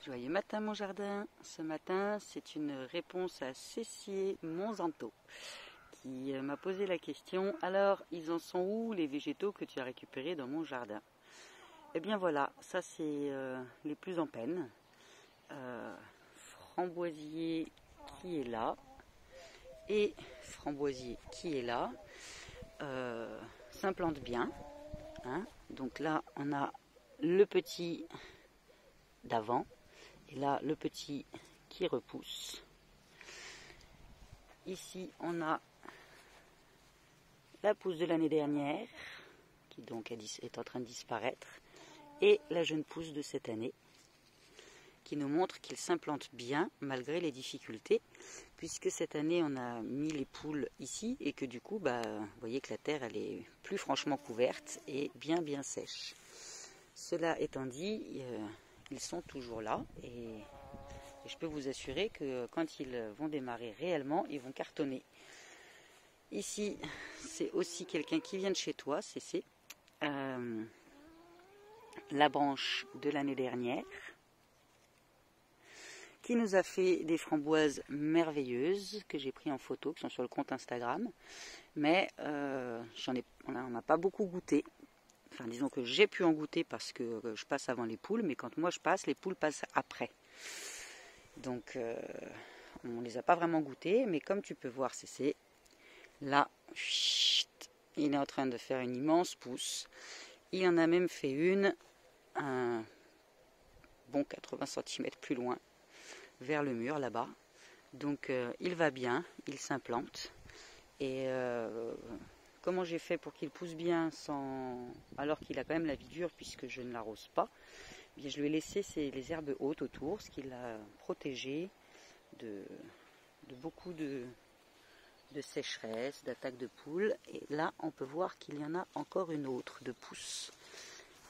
Joyeux matin mon jardin. Ce matin, c'est une réponse à Cécier Monsanto qui m'a posé la question: alors, ils en sont où les végétaux que tu as récupérés dans mon jardin? Eh bien voilà, ça c'est les plus en peine. Framboisier qui est là et framboisier qui est là s'implante bien. Hein. Donc là, on a le petit d'avant. Et là, le petit qui repousse. Ici, on a la pousse de l'année dernière, qui donc est en train de disparaître, et la jeune pousse de cette année, qui nous montre qu'il s'implante bien, malgré les difficultés, puisque cette année, on a mis les poules ici, et que du coup, vous voyez que la terre, elle est plus franchement couverte, et bien sèche. Cela étant dit, ils sont toujours là, et je peux vous assurer que quand ils vont démarrer réellement, ils vont cartonner. Ici, c'est aussi quelqu'un qui vient de chez toi, c'est la branche de l'année dernière, qui nous a fait des framboises merveilleuses, que j'ai pris en photo, qui sont sur le compte Instagram. Mais on n'a pas beaucoup goûté. Enfin, disons que j'ai pu en goûter parce que je passe avant les poules, mais quand moi je passe, les poules passent après. Donc, on ne les a pas vraiment goûtés, mais comme tu peux voir, c'est là, il est en train de faire une immense pousse. Il en a même fait une, un bon 80 cm plus loin, vers le mur là-bas. Donc, il va bien, il s'implante. Et comment j'ai fait pour qu'il pousse bien alors qu'il a quand même la vie dure, puisque je ne l'arrose pas? Bien, je lui ai laissé les herbes hautes autour, ce qui l'a protégé de beaucoup de sécheresse, d'attaques de poules. Et là, on peut voir qu'il y en a encore une autre de pousse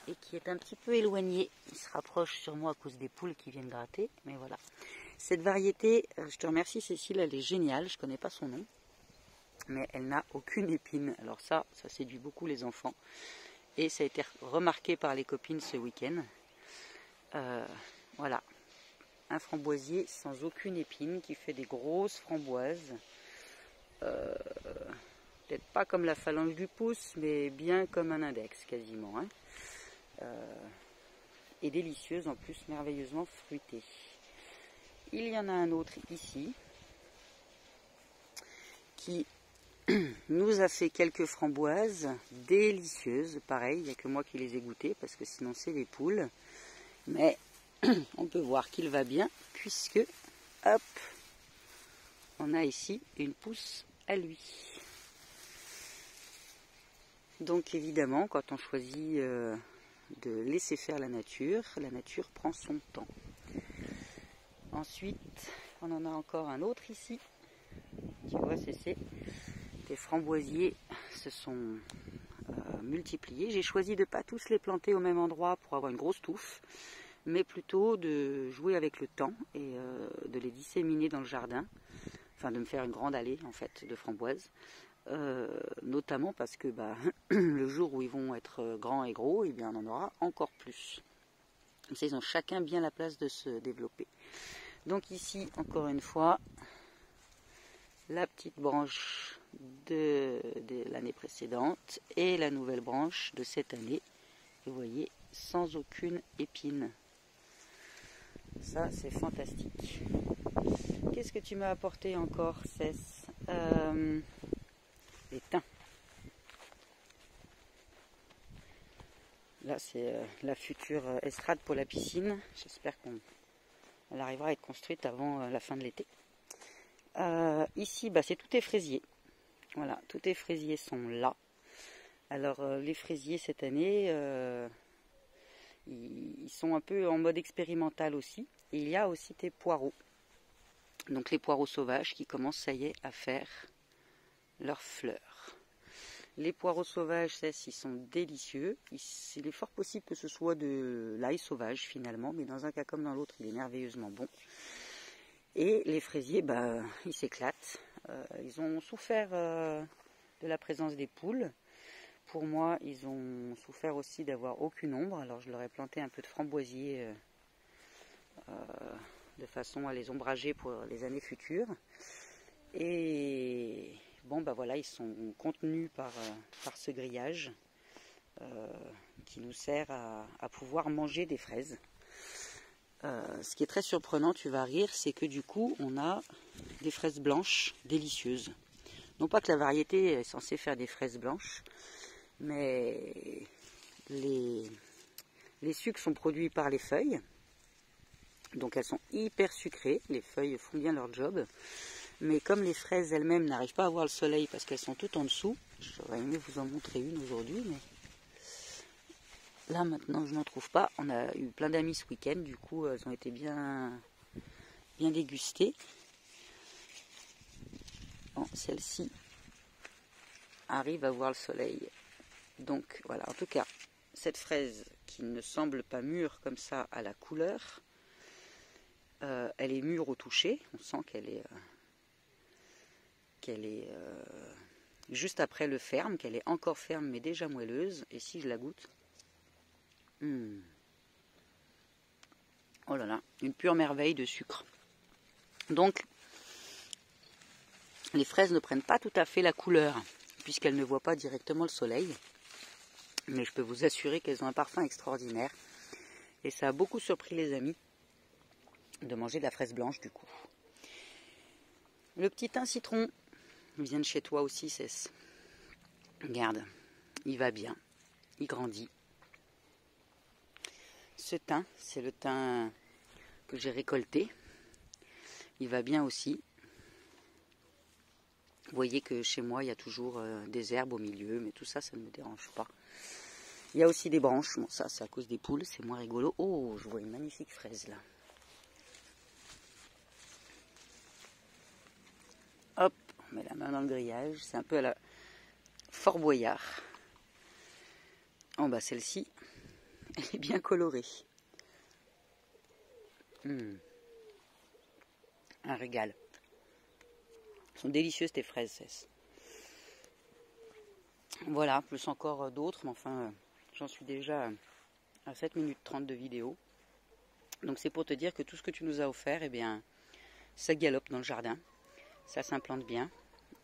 et qui est un petit peu éloignée. Il se rapproche sur moi à cause des poules qui viennent gratter. Mais voilà. Cette variété, je te remercie Cécile, elle est géniale. Je ne connais pas son nom, mais elle n'a aucune épine. Alors ça séduit beaucoup les enfants. Et ça a été remarqué par les copines ce week-end. Voilà, un framboisier sans aucune épine qui fait des grosses framboises, peut-être pas comme la phalange du pouce, mais bien comme un index quasiment, hein. Et délicieuse en plus, merveilleusement fruitée. Il y en a un autre ici qui nous a fait quelques framboises délicieuses, pareil, il n'y a que moi qui les ai goûtées parce que sinon c'est les poules. Mais on peut voir qu'il va bien puisque, hop, on a ici une pousse à lui. Donc évidemment, quand on choisit de laisser faire la nature prend son temps. Ensuite, on en a encore un autre ici. Tu vois, les framboisiers se sont multipliés. J'ai choisi de ne pas tous les planter au même endroit pour avoir une grosse touffe, mais plutôt de jouer avec le temps et de les disséminer dans le jardin, enfin de me faire une grande allée en fait de framboises, notamment parce que le jour où ils vont être grands et gros, eh bien on en aura encore plus. Comme ça, ils ont chacun bien la place de se développer. Donc ici, encore une fois, la petite branche de l'année précédente et la nouvelle branche de cette année, vous voyez, sans aucune épine. Ça, c'est fantastique. Qu'est-ce que tu m'as apporté encore, Cess? Les thym. Là, c'est la future estrade pour la piscine. J'espère qu'elle arrivera à être construite avant la fin de l'été. Ici, c'est tout est fraisier. Voilà, tous les fraisiers sont là. Alors, les fraisiers, cette année, ils sont un peu en mode expérimental aussi. Et il y a aussi des poireaux. Donc les poireaux sauvages qui commencent, ça y est, à faire leurs fleurs. Les poireaux sauvages, ils sont délicieux. Il est fort possible que ce soit de l'ail sauvage finalement, mais dans un cas comme dans l'autre, il est merveilleusement bon. Et les fraisiers, ils s'éclatent. Ils ont souffert de la présence des poules. Pour moi, ils ont souffert aussi d'avoir aucune ombre. Alors je leur ai planté un peu de framboisier de façon à les ombrager pour les années futures. Et bon, bah voilà, ils sont contenus par ce grillage qui nous sert à pouvoir manger des fraises. Ce qui est très surprenant, tu vas rire, c'est que du coup, on a des fraises blanches délicieuses. Non pas que la variété est censée faire des fraises blanches, mais les sucres sont produits par les feuilles. Donc elles sont hyper sucrées, les feuilles font bien leur job. Mais comme les fraises elles-mêmes n'arrivent pas à voir le soleil parce qu'elles sont toutes en dessous, j'aurais aimé vous en montrer une aujourd'hui, mais là maintenant je n'en trouve pas. On a eu plein d'amis ce week-end, du coup elles ont été bien dégustées. Bon, celle-ci arrive à voir le soleil. Donc voilà, en tout cas, cette fraise qui ne semble pas mûre comme ça à la couleur, elle est mûre au toucher. On sent qu'elle est juste après le ferme, qu'elle est encore ferme mais déjà moelleuse. Et si je la goûte, oh là là, une pure merveille de sucre. Donc, les fraises ne prennent pas tout à fait la couleur, puisqu'elles ne voient pas directement le soleil. Mais je peux vous assurer qu'elles ont un parfum extraordinaire. Et ça a beaucoup surpris les amis de manger de la fraise blanche du coup. Le petit thym citron vient de chez toi aussi, Cesse. Regarde, il va bien, il grandit. Ce thym, c'est le thym que j'ai récolté. Il va bien aussi. Vous voyez que chez moi, il y a toujours des herbes au milieu, mais tout ça, ça ne me dérange pas. Il y a aussi des branches. Bon, ça, c'est à cause des poules, c'est moins rigolo. Oh, je vois une magnifique fraise là. Hop, on met la main dans le grillage. C'est un peu à la Fort Boyard. En bas, celle-ci, elle est bien colorée. Un régal. Elles sont délicieuses tes fraises, Cesse. Voilà, plus encore d'autres, mais enfin, j'en suis déjà à 7 minutes 30 de vidéo. Donc c'est pour te dire que tout ce que tu nous as offert, eh bien, ça galope dans le jardin. Ça s'implante bien.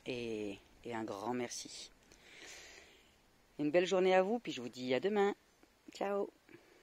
Et un grand merci. Une belle journée à vous, puis je vous dis à demain. Ciao.